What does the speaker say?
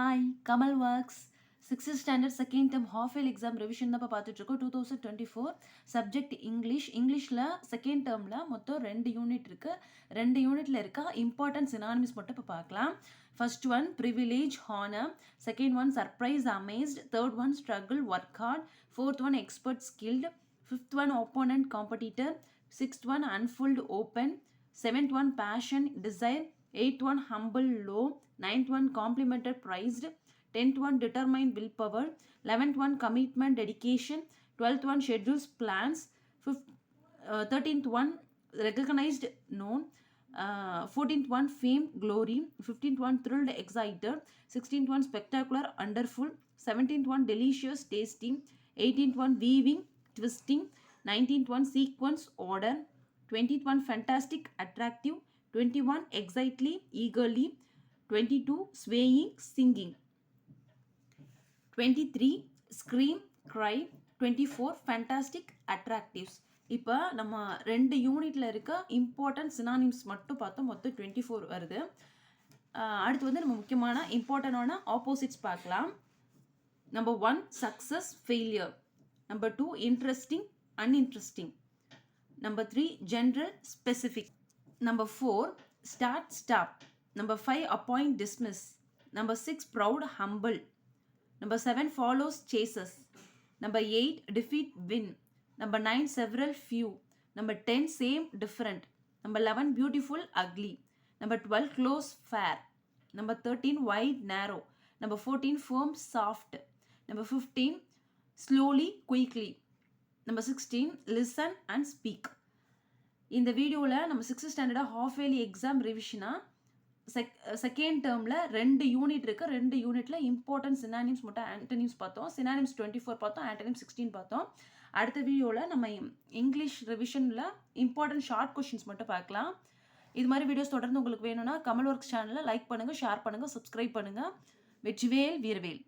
Hi, Kamal Works. 6th standard second term half yearly exam revision தான் பார்த்துட்டு இருக்கோம் 2024 subject இங்கிலீஷில் செகண்ட் டேர்மில் மொத்தம் 2 யூனிட் இருக்குது 2 யூனிட்டில் இருக்க இம்பார்ட்டன்ட் சினானிம்ஸ் மட்டும் இப்போ பார்க்கலாம். First one privilege honour, second one surprise amazed, third one struggle work hard, fourth one expert skilled, fifth one opponent competitor, sixth one unfulfilled open, seventh one passion desire, eighth one humble low, ninth one complimented prized, 10th one determined willpower, 11th one commitment dedication, 12th one schedules plans, 13th one recognized known, 14th one fame glory, 15th one thrilled excited, 16th one spectacular wonderful, 17th one delicious tasting, 18th one weaving twisting, 19th one sequence order, 20th one fantastic attractive, 21 excitedly eagerly, 22 swaying singing, 23 scream cry, 24 fantastic attractives. இப்போ நம்ம 2 யூனிட்டில் இருக்க important synonyms மட்டும் பார்த்தோம், மொத்தம் 24 வருது. அடுத்து வந்து நம்ம முக்கியமான இம்பார்ட்டண்டான ஆப்போசிட்ஸ் பார்க்கலாம். Number 1 success failure, number 2 interesting uninteresting, number 3 general specific, number 4 start stop, number 5 appoint dismiss, number 6 proud humble, number 7 follows chases, number 8 defeat win, number 9 several few, number 10 same different, number 11 beautiful ugly, number 12 close fair, number 13 wide narrow, number 14 firm soft, number 15 slowly quickly, number 16 listen and speak. இந்த வீடியோவில் நம்ம 6th ஸ்டாண்டர்டாக half yearly exam ரிவிஷனாக second டேர்மில் 2 unit இருக்குது. 2 யூனிட்டில் important synonyms மட்டும் antonyms பார்த்தோம். சினானிம்ஸ் 24 பார்த்தோம், ஆன்டனிம்ஸ் 16 பார்த்தோம். அடுத்த வீடியோவில் நம்ம இங்கிலீஷ் ரிவிஷனில் இம்பார்ட்டன்ட் ஷார்ட் கொஷின்ஸ் மட்டும் பார்க்கலாம். இது மாதிரி வீடியோஸ் தொடர்ந்து உங்களுக்கு வேணும்னா கமல் ஒர்க்ஸ் சேனலில் லைக் பண்ணுங்கள், ஷேர் பண்ணுங்கள், சப்ஸ்கிரைப் பண்ணுங்கள். வெற்றிவேல் வீரவேல்.